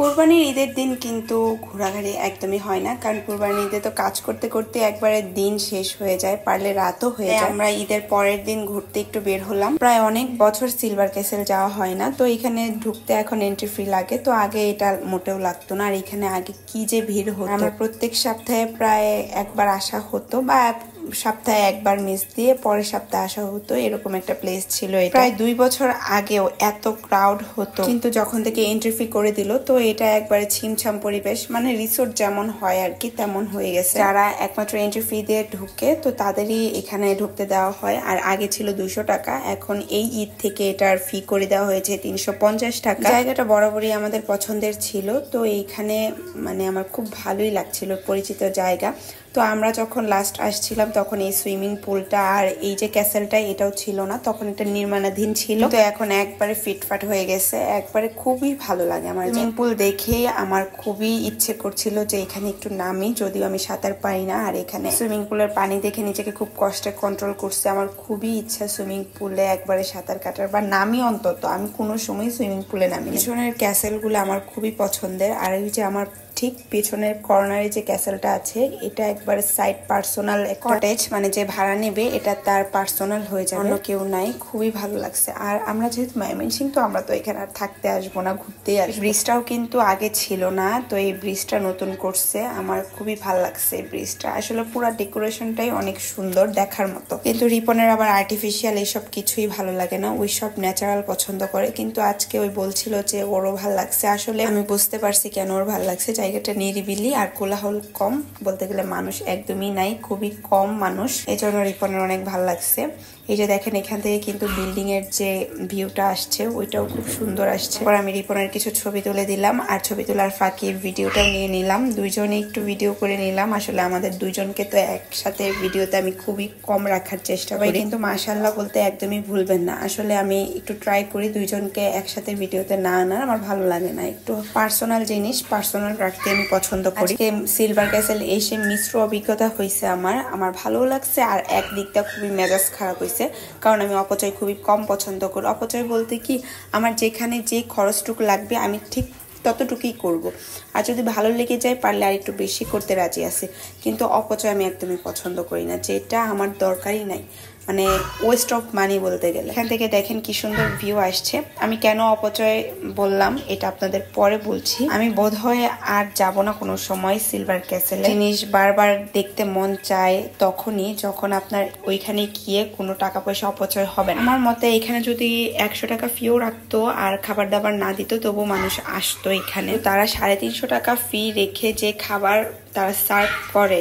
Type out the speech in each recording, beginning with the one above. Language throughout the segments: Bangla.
কুরবানির ঈদের দিন কিন্তু ঘোরাঘুরি একদমই হয় না, কারণ কুরবানির ঈদে তো কাজ করতে করতে একবারে দিন শেষ হয়ে যায়, পারলে রাতও হয়ে যায়। আমরা ঈদের পরের দিন ঘুরতে একটু বের হলাম। প্রায় অনেক বছর সিলভার ক্যাসেল যাওয়া হয় না, তো এখানে ঢুকতে এখন এন্ট্রি ফ্রি লাগে। তো আগে এটা মোটেও লাগতো না, আর এখানে আগে কি যে ভিড় হতো। আমার প্রত্যেক সপ্তাহে প্রায় একবার আসা হতো, বা সপ্তাহে একবার মিস দিয়ে পরের সপ্তাহে আসা হতো, এরকম একটা প্লেস ছিল। প্রায় 2 বছর আগেও এত ক্রাউড হতো, কিন্তু যখন থেকে এন্ট্রি ফি করে দিল তো এটা একবারে ছিমছাম পরিবেশ, মানে রিসোর্ট যেমন হয় আর কি তেমন হয়ে গেছে। যারা একমাত্র এন্ট্রি ফি দিয়ে ঢুকে তো তাদেরই এখানে ঢুকতে দেওয়া হয়। আর আগে ছিল 200 টাকা, এখন এই ঈদ থেকে এটার ফি করে দেওয়া হয়েছে 350 টাকা। জায়গাটা বরাবরই আমাদের পছন্দের ছিল, তো এইখানে মানে আমার খুব ভালোই লাগছিল, পরিচিত জায়গা। তো আমরা যখন লাস্ট আসছিলাম তখন এই সুইমিং পুলটা আর এই যে ক্যাসেলটা এটাও ছিল না, তখন এটা নির্মাণাধীন ছিল। তো এখন একবারে ফিটফাট হয়ে গেছে, একবারে খুবই ভালো লাগে আমার। সুইমিং পুল দেখেই আমার খুবই ইচ্ছে করছিল যে এখানে একটু নামি, যদিও আমি সাঁতার পারি না। আর এখানে সুইমিং পুলের পানি দেখে নিজেকে খুব কষ্টে কন্ট্রোল করছে। আমার খুবই ইচ্ছা সুইমিং পুলে একবারে সাঁতার কাটার, বা নামি অন্তত। আমি কোনো সময় সুইমিং পুলে নামি। পিছনের ক্যাসেলগুলো আমার খুবই পছন্দের। আর এই যে আমার ঠিক পেছনের কর্নারে যে ক্যাসেলটা আছে এটা একবারে সাইড পার্সোনাল কটেজ, মানে যে ভাড়া নেবে এটা তার পার্সোনাল হয়ে যাবে, অন্য কেউ নাই। খুবই ভালো লাগছে। আর আমরা যেহেতু ময়মনসিংহ, তো আমরা তো এখানে আর থাকতে আসবো না, ঘুরতেই আসবো। ব্রিজটাও কিন্তু আগে ছিল না, তো এই ব্রিজটা নতুন করছে। আমার খুবই ভালো লাগছে এই ব্রিজটা। আসলে পুরো ডেকোরেশনটাই অনেক সুন্দর, দেখার মতো। কিন্তু রিপনের আবার আর্টিফিশিয়াল এইসব কিছুই ভালো লাগে না, ওই সব ন্যাচারাল পছন্দ করে। কিন্তু আজকে ওই বলছিল যে ওরও ভালো লাগছে। আসলে আমি বুঝতে পারছি কেন ওর ভালো লাগছে। জায়গাটা নিরিবিলি আর কোলাহল কম, বলতে গেলে মানুষ একদমই নাই, খুবই কম মানুষ, এই জন্য রিপনের অনেক ভালো লাগছে। এই যে দেখেন এখান থেকে কিন্তু বিল্ডিং এর যে ভিউটা আসছে ওইটাও খুব সুন্দর আসছে। পরে আমি রিপনের কিছু ছবি তুলে দিলাম, আর ছবি তোলার ফাঁকে ভিডিওটাও নিয়ে নিলাম। দুইজনে একটু ভিডিও করে নিলাম। আসলে আমাদের দুইজনকে তো একসাথে ভিডিওতে আমি খুবই কম রাখার চেষ্টা করি, কিন্তু মাশাআল্লাহ বলতে একদমই ভুলবেন না। আসলে আমি একটু ট্রাই করি দুইজনকে একসাথে ভিডিওতে না আনার, আমার ভালো লাগে না। একটু পার্সোনাল জিনিস পার্সোনাল রাখতে আমি পছন্দ করি। সিলভার ক্যাসেল এসে মিশ্র অভিজ্ঞতা হয়েছে আমার ভালো লাগছে, আর একদিকটা খুবই মেজাজ খারাপ হয়েছে, কারণ আমি অপচয় খুবই কম পছন্দ করি। অপচয় বলতে কি, আমার যেখানে যে খরচটুকু লাগবে আমি ঠিক ততটুকুই করব, আর যদি ভালো লেগে যায় পারলে আর একটু বেশি করতে রাজি আছে। কিন্তু অপচয় আমি একদমই পছন্দ করি না, যেটা আমার দরকারই নাই, মানে ওয়েস্ট অফ মানি বলতে গেলে। এখান থেকে দেখেন কি সুন্দর ভিউ আসছে। আমি কেন অপচয় বললাম এটা আপনাদের পরে বলছি। আমি বোধহয় আর যাব না কোনো সময় সিলভার ক্যাসেলে। জিনিস বারবার দেখতে মন চায় তখনই যখন আপনার ওইখানে গিয়ে কোনো টাকা পয়সা অপচয় হবে না। আমার মতে এখানে যদি 100 টাকা ফিও রাখতো আর খাবার দাবার না দিত, তবু মানুষ আসতো এখানে। তারা 350 টাকা ফি রেখে যে খাবার তারা সার্ভ করে,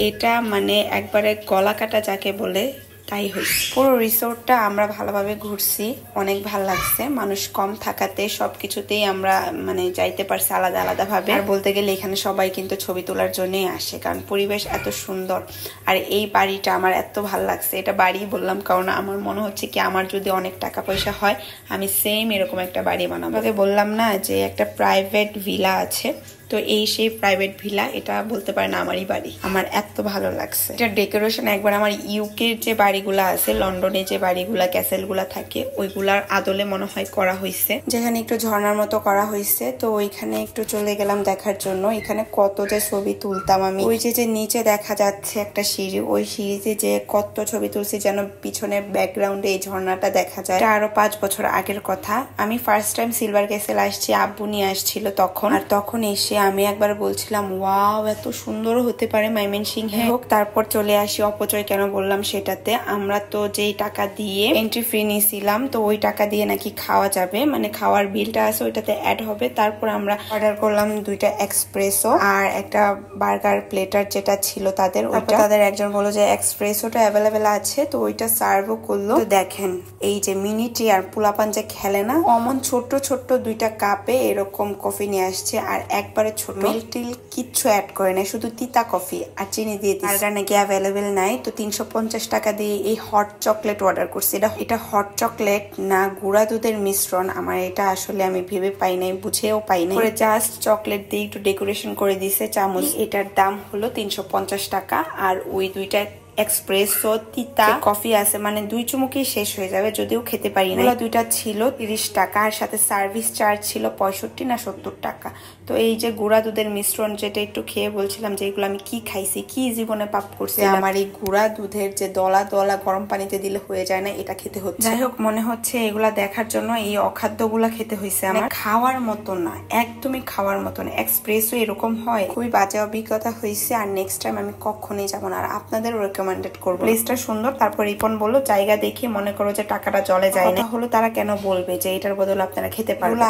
এটা মানে একবারে গলা কাটা যাকে বলে তাই হয়েছে। পুরো রিসোর্টটা আমরা ভালোভাবে ঘুরছি, অনেক ভালো লাগছে। মানুষ কম থাকাতে সবকিছুতেই আমরা মানে যাইতে পারছি আলাদা আলাদা ভাবে। আর বলতে গেলে এখানে সবাই কিন্তু ছবি তোলার জন্যই আসে, কারণ পরিবেশ এত সুন্দর। আর এই বাড়িটা আমার এত ভালো লাগছে। এটা বাড়ি বললাম কারণ আমার মনে হচ্ছে কি, আমার যদি অনেক টাকা পয়সা হয় আমি সেম এরকম একটা বাড়ি বানাবো। বললাম না যে একটা প্রাইভেট ভিলা আছে, তো এই সেই প্রাইভেট ভিলা, এটা বলতে পারেন আমারই বাড়ি। আমার এত ভালো লাগছে। এটা ডেকোরেশন একবার আমার ইউকের যে বাড়িগুলা আছে, লন্ডনে যে বাড়িগুলা ক্যাসেলগুলা থাকে, ওইগুলার আদলে মনে হয় করা হয়েছে, যেখানে একটু ঝর্ণার মতো করা হয়েছে। তো ওইখানে একটু চলে গেলাম দেখার জন্য। এখানে কত যে ছবি তুলতাম আমি। ওই যে নিচে দেখা যাচ্ছে একটা সিঁড়ি, ওই সিঁড়িতে যে কত ছবি তুলছি, যেন পিছনের ব্যাকগ্রাউন্ডে এই ঝর্ণাটা দেখা যায়। এটা আরো 5 বছর আগের কথা। আমি ফার্স্ট টাইম সিলভার ক্যাসেল আসছি, আব্বু নিয়ে আসছিল তখন। আর তখন এসে আমি একবার বলছিলাম ওয়াও এত সুন্দর হতে পারে ময়মনসিংহে। হোক, তারপর চলে আসি অপচয় কেন বললাম সেটাতে। আমরা তো যেই টাকা দিয়ে এন্ট্রি ফ্রি নিয়েছিলাম, তো ওই টাকা দিয়ে নাকি খাওয়া যাবে, মানে খাওয়ার বিলটা আছে ওইটাতে অ্যাড হবে। তারপর আমরা অর্ডার করলাম 2টা এক্সপ্রেসো আর একটা বার্গার প্লেটার যেটা ছিল তাদের। ওইটা তাদের একজন বললো যে এক্সপ্রেসোটা অ্যাভেলেবেল আছে, তো ওইটা সার্ভও করলো। তো দেখেন এই যে মিনিটি আর পোলাপান যে খেলে না, অমন ছোট্ট ছোট্ট 2টা কাপে এরকম কফি নিয়ে আসছে, আর একবারে ছোট মিল্ক টিল কিচ্ছু অ্যাড করে নাই, শুধু তিতা কফি আর চিনি দিয়ে দিচ্ছে। বার্গার নাকি অ্যাভেলেবেল নাই, তো 350 টাকা দিয়ে এই হট চকলেট অর্ডার করছি। এটা হট চকলেট না গুঁড়া দুধের মিশ্রণ, আমার এটা আসলে আমি ভেবে পাই নাই, বুঝেও পাই নাই। জাস্ট চকলেট দিয়ে একটু ডেকোরেশন করে দিছে চামচ। এটার দাম হলো 350 টাকা, আর ওই 2টা এক্সপ্রেসো তিতা কফি আছে, মানে 2 চুমুকেই শেষ হয়ে যাবে, যদিও খেতে পারি না। দুইটা ছিল 30 টাকা, আর সাথে সার্ভিস চার্জ ছিল 65 না 70 টাকা। তো এই যে গুঁড়া দুধের মিশ্রণ, যেটা একটু খেয়ে বলছিলাম যে এগুলো আমি কি খাইছি, কি জীবনে পাপ করছি, আমার এই গুঁড়া দুধের যে দলা দলা গরম পানিতে দিলে হয়ে যায় না, এটা খেতে হচ্ছে। যাই হোক, মনে হচ্ছে এগুলা দেখার জন্য এই অখাদ্যগুলা খেতে হয়েছে আমার। খাওয়ার মতো না, একদমই খাওয়ার মতো না। এক্সপ্রেসও এরকম হয়, খুবই বাজে অভিজ্ঞতা হয়েছে। আর নেক্সট টাইম আমি কখনোই যাবো না, আর আপনাদের রেকমেন্ডেড করবো। প্লেসটা সুন্দর। তারপর রিপন বললো জায়গা দেখে মনে করো যে টাকাটা জলে যায় না, হলো তারা কেন বলবে যে এটার বদলে আপনারা খেতে পারবেন।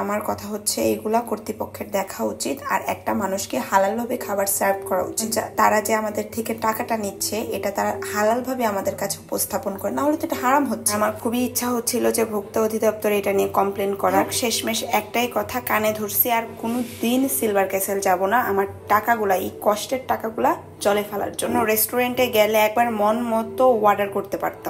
আমার কথা হচ্ছে এইগুলা কর্তৃপক্ষের দেখা উচিত, আর একটা মানুষকে হালাল ভাবে খাবার সার্ভ করা উচিত। তারা যে আমাদের থেকে টাকাটা নিচ্ছে, এটা তারা হালাল ভাবে আমাদের কাছে উপস্থাপন করে, না হলে তো এটা হারাম হচ্ছে। আমার খুবই ইচ্ছা হচ্ছিল যে ভোক্তা অধিদপ্তর এটা নিয়ে কমপ্লেন করার। শেষমেশ একটাই কথা কানে ধরছি, আর কোনোদিন সিলভার ক্যাসেল যাব না। আমার টাকাগুলা, এই কষ্টের টাকাগুলা জলে ফেলার জন্য রেস্টুরেন্টে গেলে একবার মন মতো অর্ডার করতে পারতাম।